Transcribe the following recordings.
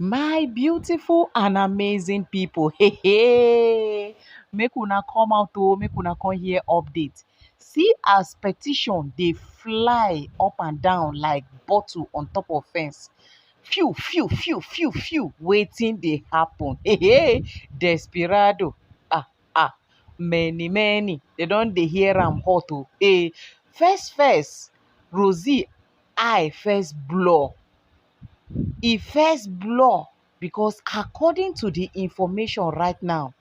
My beautiful and amazing people, hey, hey, make una come out make una come hear update. See as petition they fly up and down like bottle on top of fence. Phew, phew, phew, phew, phew, waiting they happen. Hey, hey, desperado. Ah, ah, many. They don't they hear am hot oh. Hey, first, Rosie, I first blow. E first blur because according to the information right now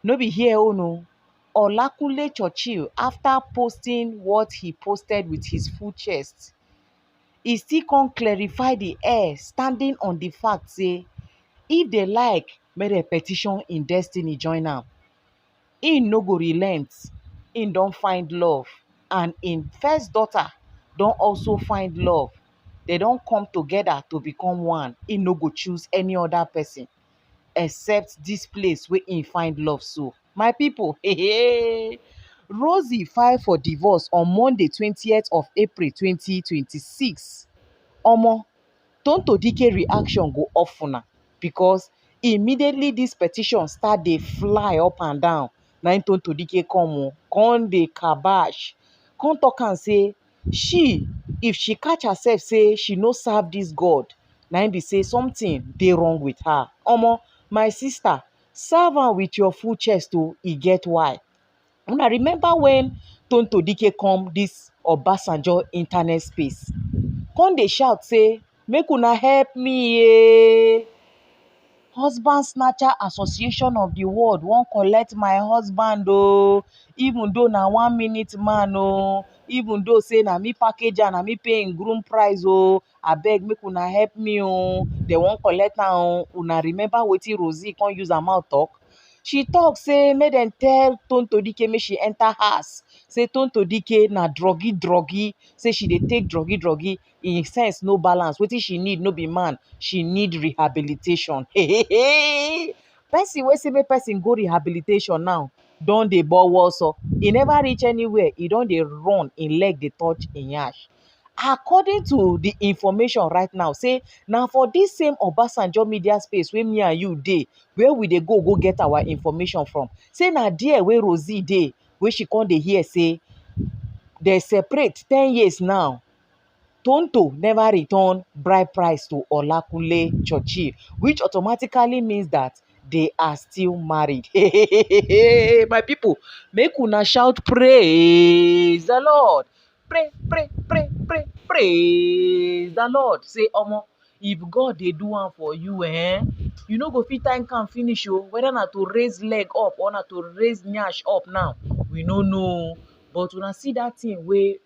no be here o no, Olakunle Churchill, after posting what he posted with his full chest, e still come clarify the air standing on the fact say if they like make dem petition im destiny join am, im no go relent. Im don find love and im first daughter don also find love. They don come together to become one. Im no go choose any other person except this place wey im find love so. My people, Rosie file for divorce on Monday 20th of April 2026. Omo, Tonto Dike reaction go off una because immediately this petition start dey fly up and down. Na im Tonto Dike come o, come dey kabash, come talk am say she, if she catch herself say she no serve this God, na im be say something dey wrong with her. Omo, my sister, serve am with your full chest o, e get why. Una remember when Tonto Dike come this Obasanjo internet space, come dey shout say make una help me husband snatcher association of the world wan collect my husband oo, even though na 1 minute man oo, even though say na me package am, na me pay im groom price oo, abeg make una help me oo, dem wan collect am oo. Una remember wetin Rosie come use her mouth talk? She talk say make dem tell Tonto Dike make she enter house, say Tonto Dike na druggy, say she dey take druggy, im sense no balance. Wetin she need no be man, she need rehabilitation. Person wey say make person go rehabilitation now don dey bowo so. E never reach anywhere, e don dey run, im leg dey touch im yansh. According to the information right now, say na for this same Obasanjo media space wey me and you dey, where we dey go get our information from, say na there wey Rosie dey, wey she come dey hear say dem separate 10 years now. Tonto never return bride price to Olakunle Churchill, which automatically means that they are still married. My people, make una shout praise the Lord. Praise the Lord. Say, omo, if God dey do am for you, you no go fit thank am finish o. Whether na to raise leg up or na to raise nyash up now, we no know. But una see that thing wey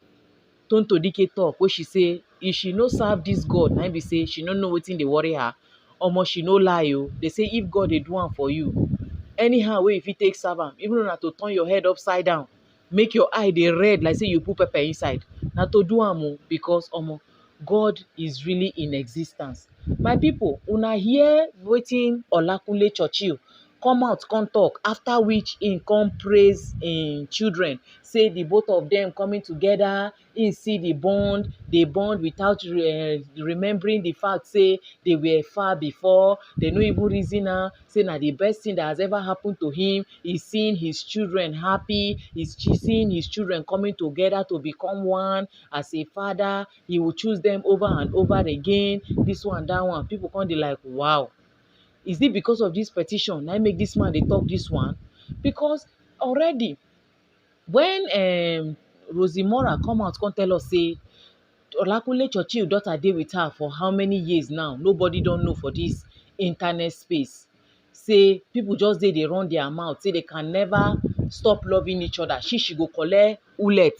Tonto Dike talk, wey she say if she no serve this God, na im be say she no know wetin dey worry her. Omo, she no lie o. They say if God dey do am for you, anyhow wey you fit take serve am, even na to turn your head upside down, make your eye dey red like say you put pepper inside, na to do am o, because omo, God is really in existence. My people, una hear wetin Olakunle Churchill come out come talk, after which im come praise im children, say the both of them coming together, im see the bond without remembering the fact say they were far before, they no even reason am, say na the best thing that has ever happened to him is seeing his children happy, is seeing his children coming together to become one. As a father, he will choose them over and over again, this one, that one. People come dey like, wow, is it because of this petition na make this man dey talk this one? Because already when Rosie Mora come out come tell us say Olakunle Churchill daughter dey with her for how many years now, nobody don know for this internet space. Say people just dey run their mouth, say they can never stop loving each other. She go collect collect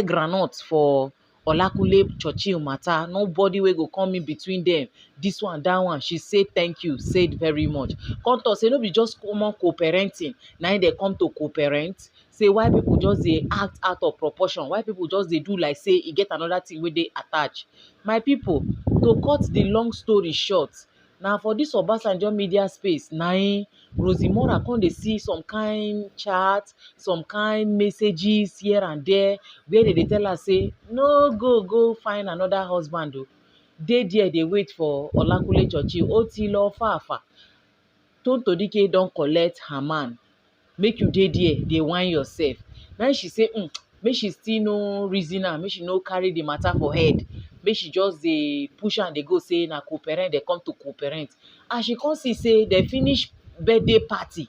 groundnut for Olakunle Churchill matter. Nobody wey go come in between them. This one, that one. She said thank you, said very much. Come talk say no be just common co-parenting. Now they come to co-parent. Say why people just dey act out of proportion, why people just dey do like say e get another thing wey dey attach. My people, to cut the long story short, na for this Obasanjo media space na im Rosie Mora come dey see some kind chat, some kind messages here and there, where they dey tell her say no go find another husband o. dey there dey wait for Olakunle Churchill. Ó ti lọ far. Tonto Dike don collect her man. Make you dey there dey whine yourself. Na she say make she still no reason am, make she no carry the matter for head, make she just dey push am dey go say na co-parent dey come to co-parent. As she come see say dem finish birthday party,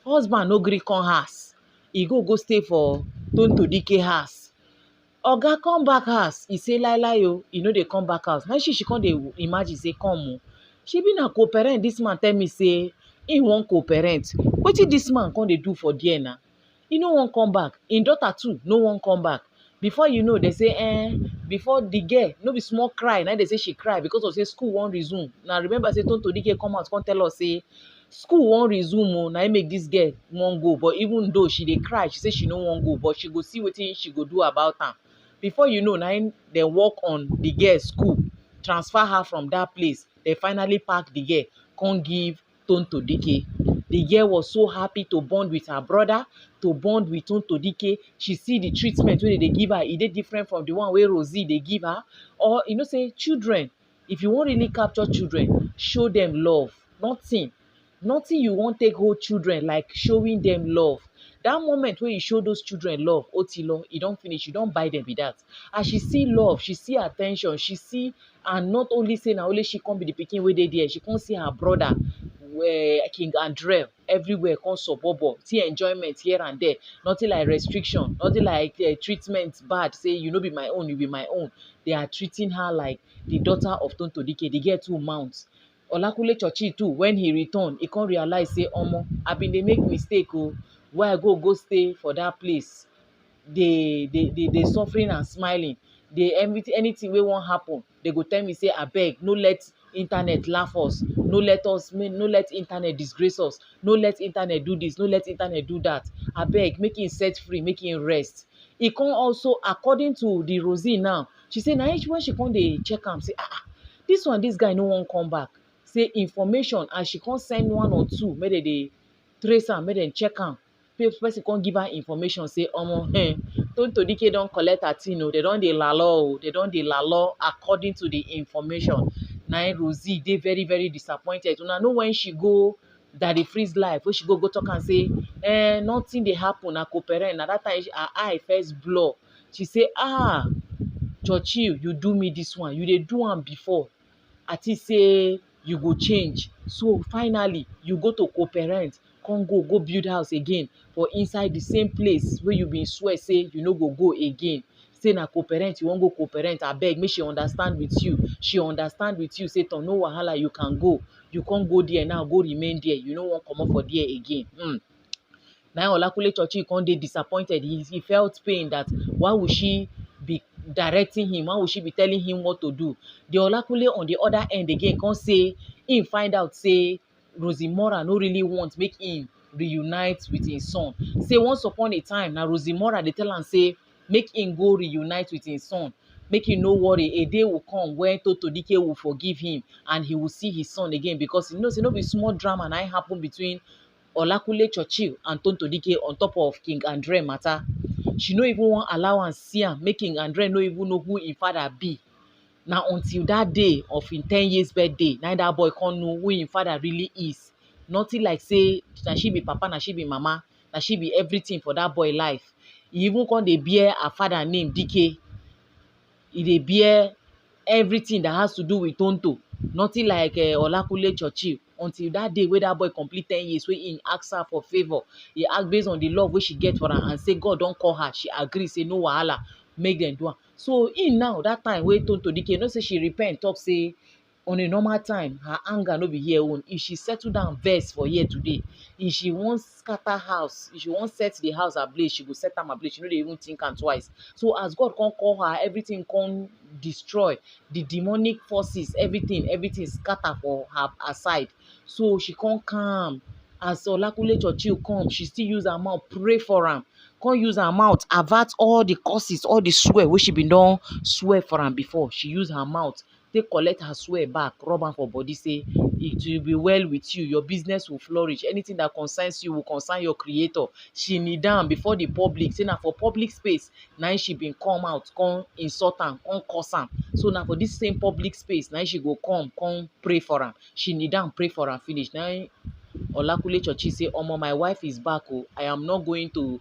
husband no gree come house, e go stay for Tonto Dike house. Oga come back house, e say lai o, e no dey come back house. Na she come dey imagine say come o, shebi na co-parent dis man tell me say im wan co-parent. Wetin dis man come dey do for there na? E no wan come back. Im daughter too no wan come back. Before you know, they say before the girl, no be small cry, na they say she cry because of say school wan resume. Now remember say Tonto Dike come out come tell us say school wan resume o, na im make dis girl wan go. But even though she dey cry, she say she no wan go, but she go see wetin she go do about am. Before you know, na im dey work on the girl school, transfer her from that place. They finally pack the girl, come give Tonto Dike. The girl was so happy to bond with her brother, to bond with Tonto Dike. She see the treatment wey they give her, e dey different from the one wey Rosie dey give her. Or you know say children, if you wan really capture children, show them love. Nothing you wan take hold children like showing them love. That moment wey you show those children love, otilo, e don finish, you don buy them be that. As she see love, she see attention, she see, and not only say na only she come be the pikin wey dey there, she come see her brother, King Andre, everywhere come suburb, see enjoyment here and there. Nothing like restriction, nothing like treatment bad, say you no be my own, you be my own. They are treating her like the daughter of Tonto Dike. The girl too mount. Olakunle Churchill too, when he return, he come realize say omo, I been dey make mistake o, why I go stay for that place. They suffering and smiling. They anything wey wan happen, they go tell me say abeg no let internet laugh us, no let internet disgrace us, no let internet do this, no let internet do that. Abeg make him set free, make him rest. E come also, according to the Rosie now, she say na when she come dey check am say this guy no wan come back. Say information, as she come send one or two, make dem dey trace am, make dem check am. Person come give her information say omo, Tonto Dike don collect her thing o, they don dey lalo according to the information. Na Rosie dey very very disappointed. Una know when she go Daddy Freeze life, wey she go talk am say nothing dey happen, na co-parent. Na that time her eye first blur. She say Churchill, you do me this one, you dey do am before, I think say you go change. So finally you go to co-parent, come go build house again for inside the same place wey you been swear say you no go again. Say na co-parent, you wan go co-parent, abeg make she understand with you. She understand with you, say no wahala, you can go. You can't go there now, go remain there. You no wan comot for there again. Now Olakunle Churchill come dey disappointed. He felt pain that why would she be directing him? Why would she be telling him what to do? The Olakunle on the other end again come say him find out say Rosie Mora no really want make him reunite with his son. Say once upon a time, na Rosie Mora dey tell am say make him go reunite with his son. Make him no worry, a day will come when Tonto Dike will forgive him and he will see his son again, because he knows say no be small drama na happen between Olakunle Churchill and Tonto Dike on top of King Andre matter. She no even wan allow am see am, make King Andre no even know who him father be. Na until that day of him 10 years birthday, na that boy come know who him father really is. Nothing like say na she be papa, na she be mama, na she be everything for that boy life. He even come dey bear her father name Dike. He dey bear everything that has to do with Tonto. Nothing like Olakunle Churchill. Until that day wey that boy complete 10 years, wey he ask her for favour. He ask based on the love wey she get for am, and say God don call her. She agree, say no wahala, make dem do am. So him now, that time wey Tonto Dike, know say she repent, talk say on a normal time, her anger no be here own. If she settle down vex for here today, if she wan scatter house, if she wan set the house ablaze, she go set am ablaze. She no dey even think am twice. So as God come call her, everything come destroy. The demonic forces, everything scatter for her side. So she come calm. As Olakunle Churchill come, she still use her mouth pray for am. Come use her mouth avert all the curses, all the swear wey she been don swear for am before. She use her mouth take collect her swear back, rub am for body, say it will be well with you, your business will flourish, anything that concerns you will concern your creator. She kneel down before the public, say na for public space na im she bin come out come insult am, come curse am. So na for this same public space na im she go come pray for am. She kneel down pray for am finish. Na im Olakunle Churchy say, omo, my wife is back o, I am not going to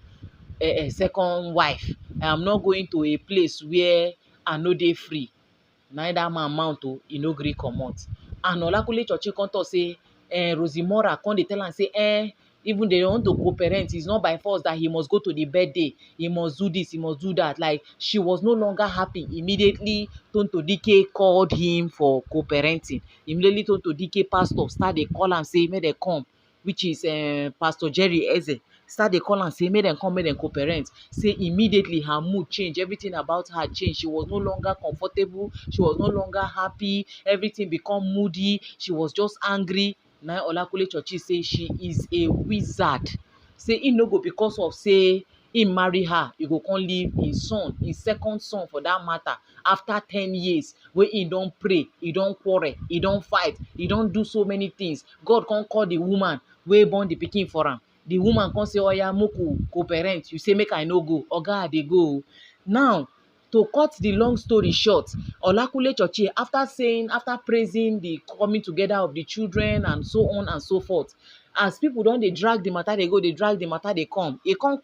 a second wife, I am not going to a place where I no dey free. Na dat man mount o, e no gree comot. And Olakunle Churchy come talk say Rosie Mora come dey tell am say even they want to co-parent, it's not by force that he must go to the birthday, he must do this, he must do that. Like, she was no longer happy. Immediately Tonto Dike called him for co-parenting. Immediately Tonto Dike pastor start dey call am say make dem come, which is Pastor Jerry Eze, start dey call am say make dem come, make dem co-parent. Say immediately her mood change, everything about her change. She was no longer comfortable, she was no longer happy, everything become moody, she was just angry. Na Olakunle Churchy say she is a wizard. Say e no go because of say im marry her, e go come leave im son, im second son for that matter, after 10 years wey e don pray, e don quarrel, e don fight, e don do so many things. God come call the woman wey born the pikin for am. The woman come say, oya make we co-parent. You say make I no go, oga I dey go. Now, to cut the long story short, Olakunle Churchy, after praising the coming together of the children and so on and so forth, as people don dey drag the matter dey go, dey drag the matter dey come, e come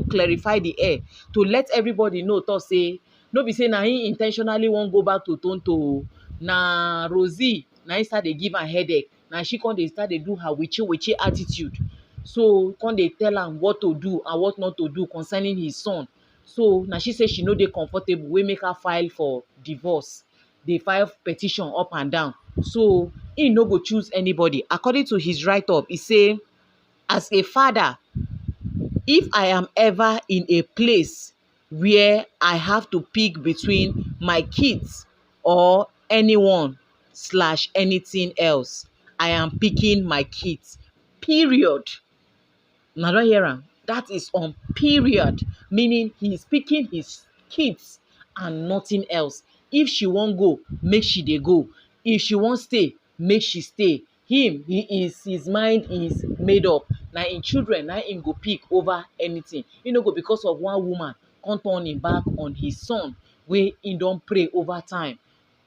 clarify the air to let everybody know, talk say no be say na him in ten tionally wan go back to Tonto o. Na Rosie na him start dey give am headache, na she come dey start dey do her wichi attitude. So come dey tell am what to do and what not to do concerning his son. So na she say she no dey comfortable, wey make her file for divorce, dey file petition up and down. So he no go choose anybody. According to his write-up, he say, as a father, if I am ever in a place where I have to pick between my kids or anyone/anything else, I am picking my kids. Period. Una don hear am? That is on period, meaning he is picking his kids and nothing else. If she wan go, make she dey go. If she wan stay, make she stay. His mind is made up. Na im children na im go pick over anything. He no go because of one woman come turn him back on his son wey he don pray over time.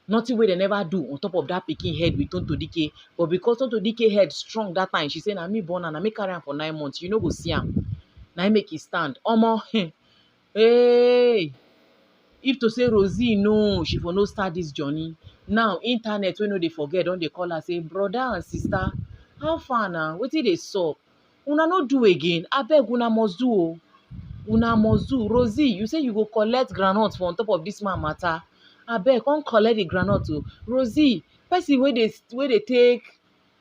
Nothing wey dem never do on top of that pikin head with Tonto Dike. But because Tonto Dike head strong that time, she say na me born am, na me carry am for 9 months. You no go see am. Na im make e stand. Omo, hey! If to say Rosie no, she for no start this journey. Now internet wey no dey forget don dey call her say, brother and sister, how far na? Wetin dey sup? Una no do again. Abeg una must do o. Una must do. Rosie, you say you go collect groundnut for on top of this man matter. Abeg come collect the groundnut o. Rosie, person wey dey take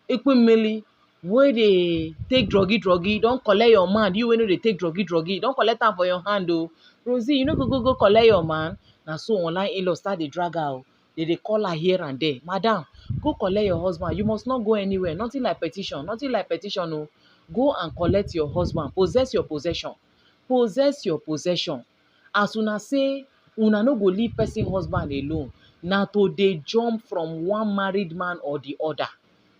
ekpemili, wey dey take druggy don collect your man. You wey no dey take druggy don collect am for your hand o. Rosie, you no go collect your man. Na so online in-law start dey drag her o. They dey call her here and there. Madam, go collect your husband. You must not go anywhere. Nothing like petition o. Go and collect your husband. Possess your possession. Possess your possession. As una say una no go leave person husband alone, na to dey jump from one married man or the other.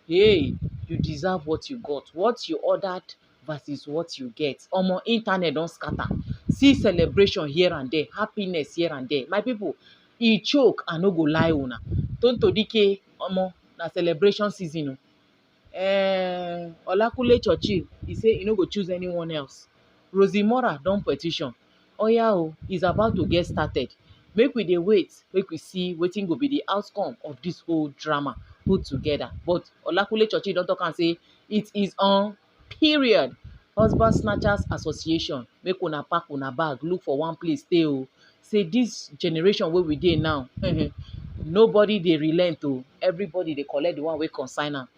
Hey, you deserve what you got. What you ordered versus what you get. Omo, internet don scatter. See celebration here and there, happiness here and there. My people, e choke, I no go lie una. Tonto Dike, omo, na celebration season o. Olakunle Churchy, he say he no go choose anyone else. Rosie Mora don petition. Oya o, is about to get started. Make we dey wait, make we see wetin go be the outcome of this whole drama put together. But Olakunle Churchy don talk am say it is on period. Husband Snatchers Association, make una pack una bag, look for one place stay o. Say this generation wey we dey now, nobody dey relent o. Everybody dey collect the one wey concern am.